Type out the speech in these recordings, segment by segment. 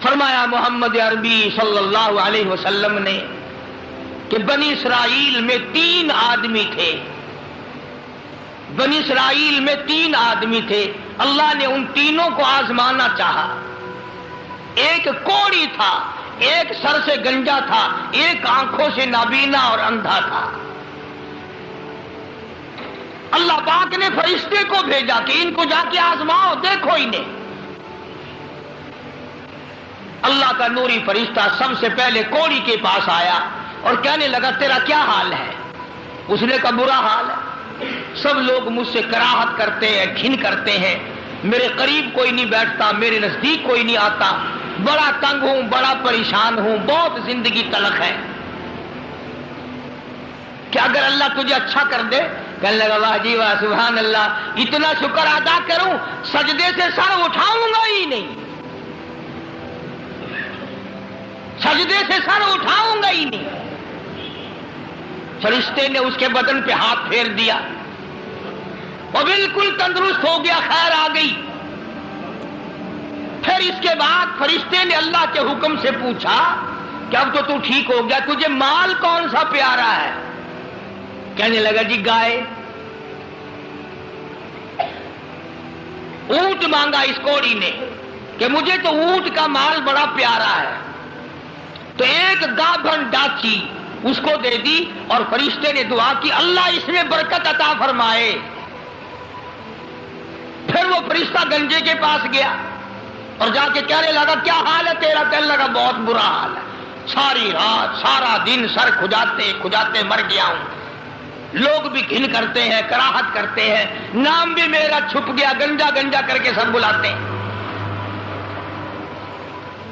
فرمایا محمد عربی صلی اللہ علیہ وسلم نے کہ بنی اسرائیل میں 3 آدمی تھے، بنی اسرائیل میں 3 آدمی تھے، اللہ نے ان تینوں کو آزمانا چاہا۔ ایک کوڑی تھا، ایک سر سے گنجا تھا، ایک آنکھوں سے نابینا اور اندھا تھا۔ اللہ پاک نے فرشتے کو بھیجا کہ ان کو جا کے آزماؤ، دیکھو انہیں۔ اللہ کا نوری فرشتہ سب سے پہلے کوڑی کے پاس آیا اور کہنے لگا تیرا کیا حال ہے؟ اس نے کہا برا حال ہے، سب لوگ مجھ سے کراہت کرتے ہیں، گھن کرتے ہیں، میرے قریب کوئی نہیں بیٹھتا، میرے نزدیک کوئی نہیں آتا، بڑا تنگ ہوں، بڑا پریشان ہوں، بہت زندگی تلخ ہے، کہ اگر اللہ تجھے اچھا کر دے۔ کہنے لگا واہ جی واہ، سبحان اللہ، اتنا شکر ادا کروں سجدے سے سر اٹھاؤں گا ہی نہیں، سجدے سے سر اٹھاؤں گا ہی نہیں۔ فرشتے نے اس کے بدن پہ ہاتھ پھیر دیا، وہ بالکل تندرست ہو گیا، خیر آ گئی۔ پھر اس کے بعد فرشتے نے اللہ کے حکم سے پوچھا کہ اب تو ٹھیک ہو گیا، تجھے مال کون سا پیارا ہے؟ کہنے لگا جی گائے۔ اونٹ مانگا اس کوڑی نے کہ مجھے تو اونٹ کا مال بڑا پیارا ہے، تو ایک گابھن ڈاچی اس کو دے دی، اور فرشتے نے دعا کی اللہ اس میں برکت عطا فرمائے۔ پھر وہ فرشتہ گنجے کے پاس گیا اور جا کے کہنے لگا کیا حال ہے تیرا؟ کہنے لگا بہت برا حال ہے، ساری رات سارا دن سر کھجاتے کھجاتے مر گیا ہوں، لوگ بھی گھن کرتے ہیں، کراہت کرتے ہیں، نام بھی میرا چھپ گیا، گنجا گنجا کر کے سب بلاتے ہیں۔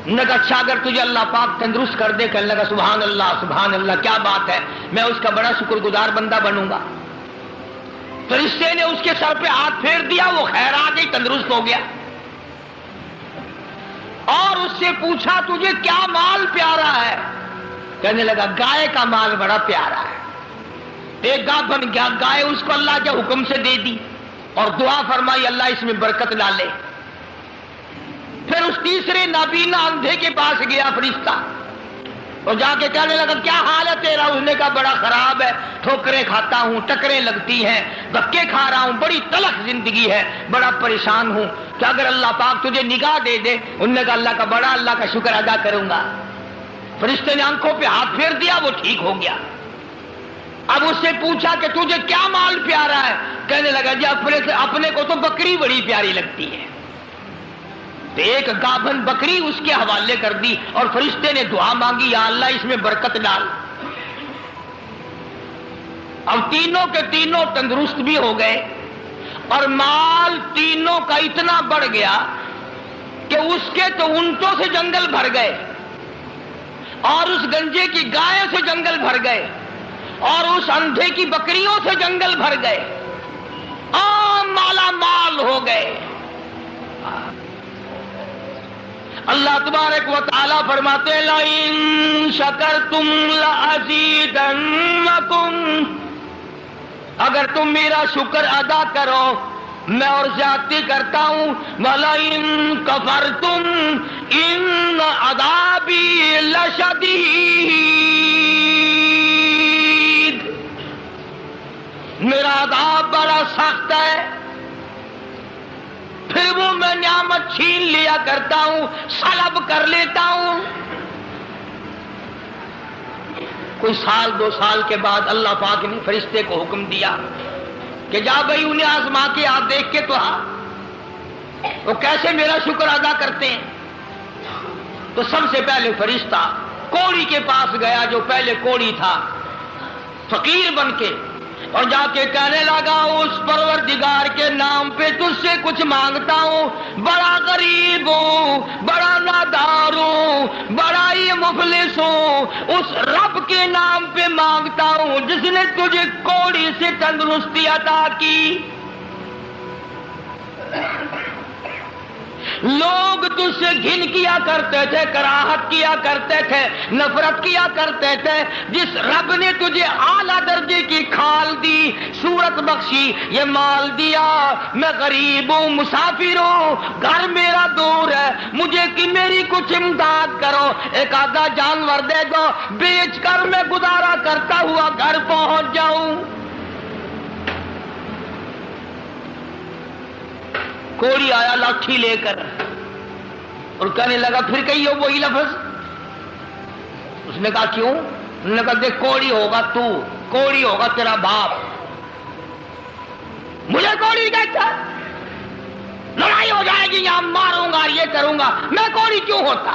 نے کہا اچھا اگر تجھے اللہ پاک تندرست کر دے؟ کہنے لگا سبحان اللہ کیا بات ہے، میں اس کا بڑا شکر گزار بندہ بنوں گا۔ فرشتے نے اس کے سر پہ ہاتھ پھیر دیا، وہ خیر آ گئی، تندرست ہو گیا، اور اس سے پوچھا تجھے کیا مال پیارا ہے؟ کہنے لگا گائے کا مال بڑا پیارا ہے۔ ایک گاہ بن گیا، گائے اس کو اللہ کے حکم سے دے دی اور دعا فرمائی اللہ اس میں برکت ڈالے۔ پھر اس تیسرے نابینا اندھے کے پاس گیا فرشتہ اور جا کے کہنے لگا کیا حال ہے تیرا؟ اس نے کہا بڑا خراب ہے، ٹھوکریں کھاتا ہوں، ٹکریں لگتی ہیں، دھکے کھا رہا ہوں، بڑی تلخ زندگی ہے، بڑا پریشان ہوں، کہ اگر اللہ پاک تجھے نگاہ دے دے۔ انہوں نے کہا اللہ کا شکر ادا کروں گا۔ فرشتے نے آنکھوں پہ ہاتھ پھیر دیا، وہ ٹھیک ہو گیا۔ اب اس سے پوچھا کہ تجھے کیا مال پیارا ہے؟ کہنے لگا جی اپنے کو تو بکری بڑی پیاری لگتی ہے۔ تو ایک گابھن بکری اس کے حوالے کر دی اور فرشتے نے دعا مانگی یا اللہ اس میں برکت ڈال۔ اب تینوں کے تینوں تندرست بھی ہو گئے اور مال تینوں کا اتنا بڑھ گیا کہ اس کے تو اونٹوں سے جنگل بھر گئے اور اس گنجے کی گائے سے جنگل بھر گئے اور اس اندھے کی بکریوں سے جنگل بھر گئے، عام مالا مال ہو گئے۔ اللہ تبارک و تعالیٰ فرماتے ہیں لَئِن شَكَرْتُمْ لَأَزِيدَنَّكُمْ، اگر تم میرا شکر ادا کرو میں اور زیادتی کرتا ہوں، وَلَئِن كَفَرْتُمْ إِنَّ عَذَابِي لَشَدِيدٌ، میرا عذاب بڑا سخت ہے۔ پھر وہ میں نعمت چھین لیا کرتا ہوں، سلب کر لیتا ہوں۔ کوئی سال 2 سال کے بعد اللہ پاک نے فرشتے کو حکم دیا کہ جا بھائی انہیں آزما کے آپ دیکھ کے تو وہ کیسے میرا شکر ادا کرتے ہیں۔ تو سب سے پہلے فرشتہ کوڑی کے پاس گیا جو پہلے کوڑی تھا، فقیر بن کے، اور جا کے کہنے لگا اس پروردگار کے نام پہ تجھ سے کچھ مانگتا ہوں، بڑا غریب ہوں، بڑا نادار ہوں، بڑا ہی مفلس ہوں، اس رب کے نام پہ مانگتا ہوں جس نے تجھے کوڑی سے تندرستی عطا کی۔ لوگ تجھ سے گھن کیا کرتے تھے، کراہت کیا کرتے تھے، نفرت کیا کرتے تھے. جس رب نے تجھے اعلیٰ درجے کی کھال دی، صورت بخشی، یہ مال دیا. میں غریب ہوں، مسافر ہوں، گھر میرا دور ہے، مجھے کہ میری کچھ امداد کرو، ایک آدھا جانور دے دو، بیچ کر میں گزارا کرتا ہوا گھر پہنچ جاؤں. کوڑی آیا لاٹھی لے کر اور کہنے لگا پھر کہیے وہی لفظ. اس نے کہا کیوں؟ انہوں نے کہا دیکھ کوڑی ہوگا تو، کوڑی ہوگا تیرا باپ، مجھے کوڑی کہتا، لڑائی ہو جائے گی، یہاں ماروں گا، یہ کروں گا، میں کوڑی کیوں ہوتا؟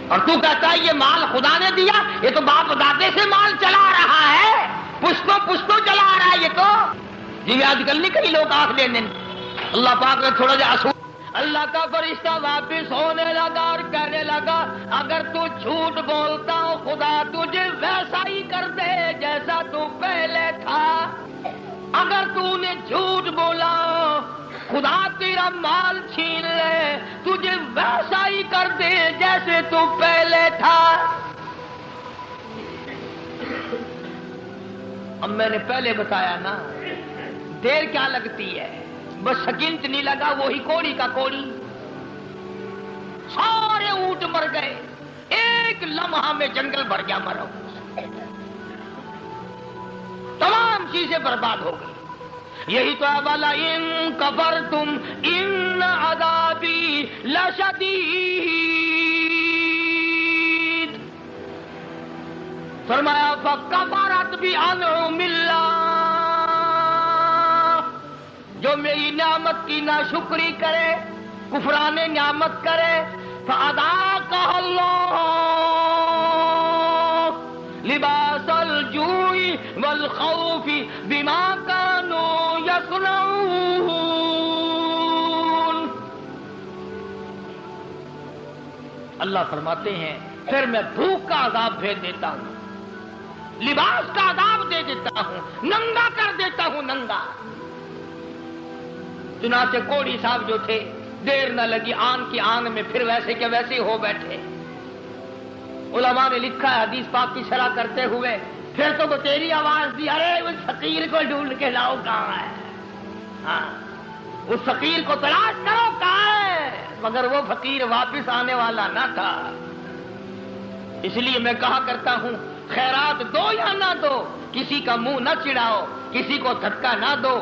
اور تو کہتا ہے یہ مال خدا نے دیا، یہ تو باپ دادے سے مال چلا رہا ہے، پشتوں چلا رہا ہے یہ تو. جی آج کل نہیں کئی لوگ آنکھ لینے. اللہ پاک نے تھوڑا جا آسو. اللہ کا فرشتہ واپس ہونے لگا اور کہنے لگا اگر تو جھوٹ بولتا ہو خدا تجھے ویسا ہی کر دے جیسا تو پہلے تھا. اگر تو نے جھوٹ بولا خدا تیرا مال چھین لے، تجھے ویسا ہی کر دے جیسے تو پہلے تھا. اب میں نے پہلے بتایا نا، دیر کیا لگتی ہے، بس سکنت نہیں لگا وہی کوڑی کا کوڑی. سارے اونٹ مر گئے، ایک لمحہ میں جنگل بھر گیا مرو، تمام چیزیں برباد ہو گئی. یہی تو ہے والا ان کفرتم ان عذابی لشدید. فرمایا فکفرت بانعم اللہ، جو میری نعمت کی ناشکری کرے، کفران نعمت کرے، فَأَذَاقَهَا اللَّهُ لِبَاسَ الْجُوعِ وَالْخَوْفِ بِمَا كَانُوا يَصْنَعُونَ. اللہ فرماتے ہیں پھر میں بھوک کا عذاب بھیج دیتا ہوں، لباس کا عذاب دے دیتا ہوں، ننگا کر دیتا ہوں، ننگا. چنانچہ کوڑی صاحب جو تھے دیر نہ لگی، آن کی آن میں پھر ویسے کے ویسے ہو بیٹھے. علماء نے لکھا ہے حدیث پاک کی شرح کرتے ہوئے پھر تو وہ تیری آواز دی، ارے اس فقیر کو ڈھونڈ کے لاؤ کہاں ہے، ہاں اس فقیر کو تلاش کرو کہاں ہے. مگر وہ فقیر واپس آنے والا نہ تھا. اس لیے میں کہا کرتا ہوں خیرات دو یا نہ دو، کسی کا منہ نہ چڑھاؤ، کسی کو دھکا نہ دو.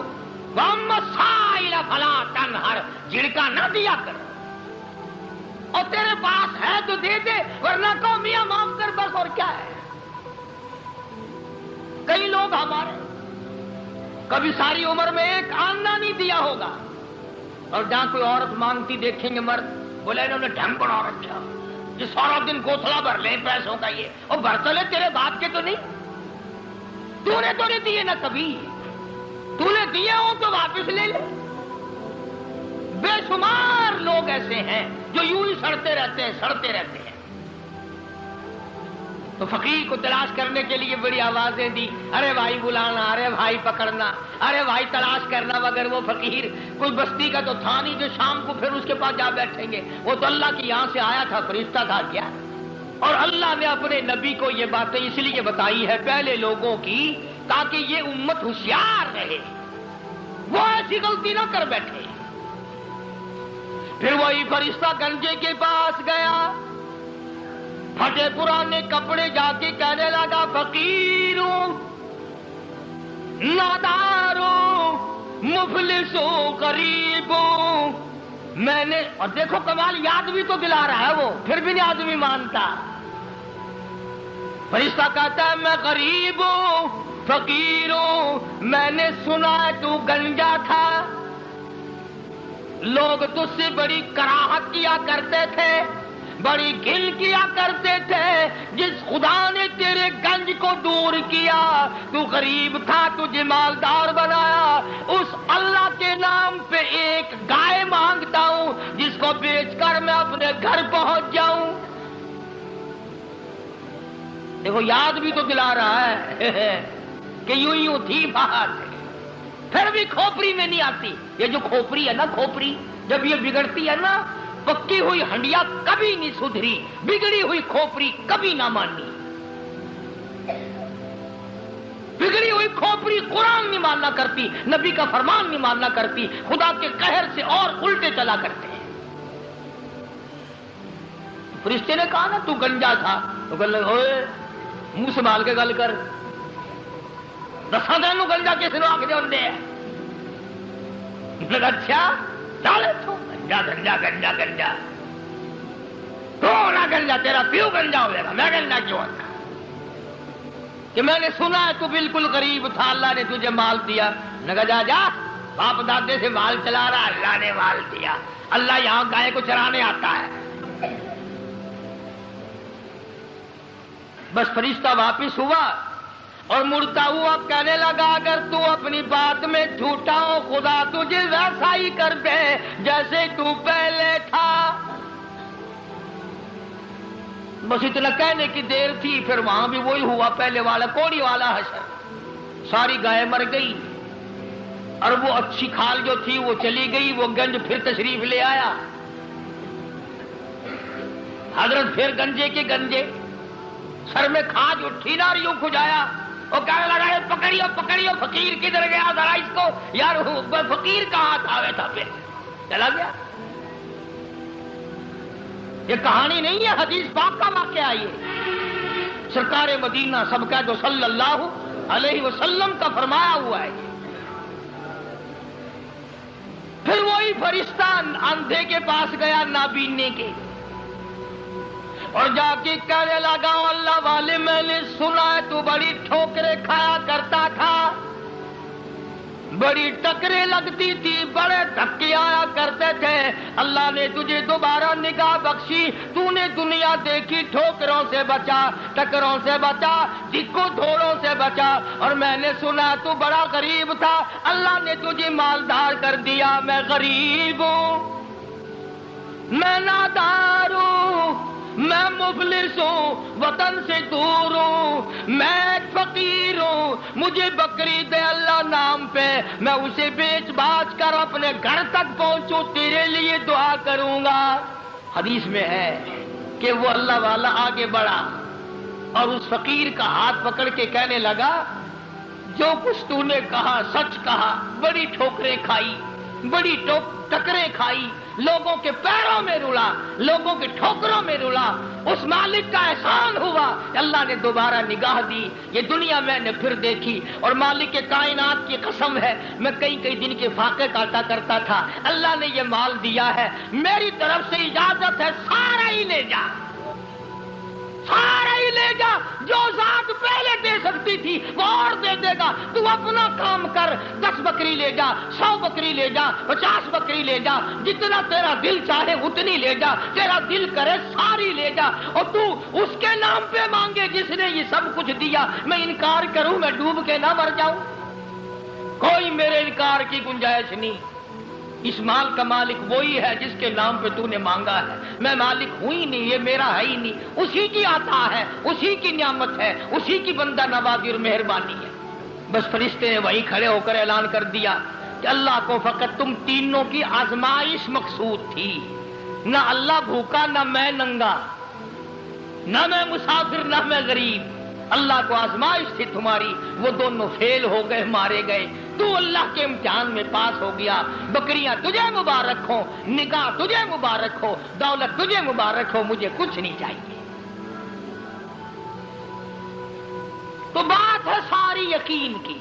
وَأَمَّا السَّائِلَ فَلَا تَنْهَرْ، جھڑکا نہ دیا کر، اور تیرے پاس ہے تو دے دے، ورنہ کو میاں معاف کر بس. اور کیا ہے؟ کئی لوگ ہمارے کبھی ساری عمر میں ایک آنا نہیں دیا ہوگا، اور جہاں کوئی عورت مانگتی دیکھیں گے مرد بولے انہوں نے ڈھم بنا رکھا، یہ سارا دن گوتھلا بھر لیں پیسوں کا، یہ اور برتلے تیرے باپ کے تو نہیں، تو نے تو نہیں دیے نا کبھی، تو نے دیے ہو تو واپس لے لے. بے شمار لوگ ایسے ہیں جو یوں ہی سڑتے رہتے ہیں. تو فقیر کو تلاش کرنے کے لیے بڑی آوازیں دی، ارے بھائی بلانا، ارے بھائی پکڑنا، ارے بھائی تلاش کرنا. مگر وہ فقیر کوئی بستی کا تو تھا نہیں جو شام کو پھر اس کے پاس جا بیٹھیں گے. وہ تو اللہ کی یہاں سے آیا تھا، فرشتہ تھا کیا. اور اللہ نے اپنے نبی کو یہ باتیں اس لیے بتائی ہے پہلے لوگوں کی، تاکہ یہ امت ہوشیار رہے، وہ ایسی غلطی نہ کر بیٹھے. پھر وہی فرشتہ گنجے کے پاس گیا، پھٹے پرانے کپڑے جا کے کہنے لگا فقیروں، ناداروں، مفلسوں، غریبوں، میں نے. اور دیکھو کمال، یاد بھی تو دلا رہا ہے وہ، پھر بھی نہیں آدمی مانتا. فرشتہ کہتا ہے میں غریب ہوں، فقیر ہوں، میں نے سنا ہے تو گنجا تھا، لوگ تجھ سے بڑی کراہت کیا کرتے تھے، بڑی گھل کیا کرتے تھے. جس خدا نے تیرے گنج کو دور کیا، تو غریب تھا تجھے مالدار بنایا، اس اللہ کے نام پہ ایک گائے مانگتا ہوں جس کو بیچ کر میں اپنے گھر پہنچ جاؤں. دیکھو یاد بھی تو دلا رہا ہے کہ یوں تھی بات، پھر بھی کھوپڑی میں نہیں آتی. یہ جو کھوپڑی ہے نا، کھوپڑی جب یہ بگڑتی ہے نا، پکی ہوئی ہنڈیا کبھی نہیں سدھری، بگڑی ہوئی کھوپڑی کبھی نہ مانی۔ بگڑی ہوئی کھوپڑی قرآن نہیں ماننا کرتی، نبی کا فرمان نہیں ماننا کرتی، خدا کے قہر سے اور الٹے چلا کرتے ہیں۔ فرشتے نے کہا نا تو گنجا تھا، تو کہنے لگا اوئے منہ سنبھال کے گل کر، دساں تینوں گنجا کس نے آکھ دے ہوندے ہے؟ لگا اچھا چالے تو گنجا گنجا گنجا گنجا، تو نہ گنجا، تیرا پیو گنجا ہوئے گا، میں گنجا کیوں ہوتا کہ میں نے سنا ہے تو بالکل غریب تھا، اللہ نے تجھے مال دیا۔ لگا جا جا، باپ دادے سے مال چلا رہا، اللہ نے مال دیا، اللہ یہاں گائے کو چرانے آتا ہے۔ بس فرشتہ واپس ہوا اور مڑتا ہوا کہنے لگا اگر تو اپنی بات میں جھوٹا ہو خدا تجھے ویسا ہی کر دے جیسے تو پہلے تھا۔ بس اتنا کہنے کی دیر تھی، پھر وہاں بھی وہی ہوا پہلے والا کوڑی والا حشر، ساری گائے مر گئی اور وہ اچھی کھال جو تھی وہ چلی گئی۔ وہ گنج پھر تشریف لے آیا، حضرت پھر گنجے کے گنجے، سر میں کھاج اٹھی نا اور یوں کھجایا، وہ کہنے لگا پکڑیو پکڑیو، فقیر کدھر گیا ذرا اس کو، یار فقیر کہاں تھا؟ تھا پھر چلا گیا۔ یہ کہانی نہیں ہے، حدیث پاک کا واقعہ یہ، سرکار مدینہ سب کا جو صلی اللہ علیہ وسلم کا فرمایا ہوا ہے۔ پھر وہی فرشتہ اندھے کے پاس گیا نابینے کے، اور جا کے کہنے لگا اللہ والے میں نے سنا ہے تو بڑی ٹھوکریں کھایا کرتا تھا، بڑی ٹکریں لگتی تھی، بڑے دھکے آیا کرتے تھے، اللہ نے تجھے دوبارہ نگاہ بخشی، تو نے دنیا دیکھی، ٹھوکروں سے بچا، ٹکروں سے بچا، دکوں دھوڑوں سے بچا، اور میں نے سنا تو بڑا غریب تھا، اللہ نے تجھے مالدار کر دیا۔ میں غریب ہوں، میں نادار ہوں، میں مفلس ہوں، وطن سے دور ہوں، میں فقیر ہوں، مجھے بکری دے اللہ نام پہ، میں اسے بیچ باچ کر اپنے گھر تک پہنچوں، تیرے لیے دعا کروں گا۔ حدیث میں ہے کہ وہ اللہ والا آگے بڑھا اور اس فقیر کا ہاتھ پکڑ کے کہنے لگا جو کچھ تو نے کہا سچ کہا، بڑی ٹھوکریں کھائی، بڑی ٹکریں کھائی، لوگوں کے پیروں میں رلا، لوگوں کے ٹھوکروں میں رلا، اس مالک کا احسان ہوا، اللہ نے دوبارہ نگاہ دی، یہ دنیا میں نے پھر دیکھی، اور مالک کے کائنات کی قسم ہے میں کئی دن کے فاقے کاٹا کرتا تھا، اللہ نے یہ مال دیا ہے، میری طرف سے اجازت ہے سارا ہی لے جا، سارا ہی لے جا، جو ذات پہلے دے سکتی تھی وہ اور دے دے گا، تو اپنا کام کر، 10 بکری لے جا، 100 بکری لے جا، 50 بکری لے جا، جتنا تیرا دل چاہے اتنی لے جا، تیرا دل کرے ساری لے جا، اور تو اس کے نام پہ مانگے جس نے یہ سب کچھ دیا، میں انکار کروں میں ڈوب کے نہ مر جاؤں، کوئی میرے انکار کی گنجائش نہیں، اس مال کا مالک وہی ہے جس کے نام پہ تو نے مانگا ہے، میں مالک ہوں ہی نہیں، یہ میرا ہے ہی نہیں، اسی کی عطا ہے، اسی کی نعمت ہے، اسی کی بندہ نوازی اور مہربانی ہے۔ بس فرشتے نے وہی کھڑے ہو کر اعلان کر دیا کہ اللہ کو فقط تم تینوں کی آزمائش مقصود تھی، نہ اللہ بھوکا، نہ میں ننگا، نہ میں مسافر، نہ میں غریب، اللہ کو آزمائش تھی تمہاری، وہ دونوں فیل ہو گئے، مارے گئے، تو اللہ کے امتحان میں پاس ہو گیا، بکریاں تجھے مبارک ہو، نگاہ تجھے مبارک ہو، دولت تجھے مبارک ہو، مجھے کچھ نہیں چاہیے۔ تو بات ہے ساری یقین کی،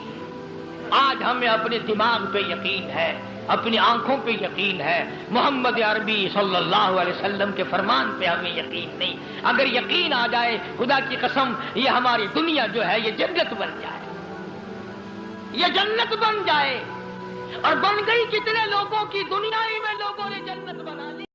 آج ہمیں اپنے دماغ پہ یقین ہے، اپنی آنکھوں پہ یقین ہے، محمد عربی صلی اللہ علیہ وسلم کے فرمان پہ ہمیں یقین نہیں۔ اگر یقین آ جائے خدا کی قسم یہ ہماری دنیا جو ہے یہ جنت بن جائے، یہ جنت بن جائے، اور بن گئی کتنے لوگوں کی، دنیا ہی میں لوگوں نے جنت بنا لی۔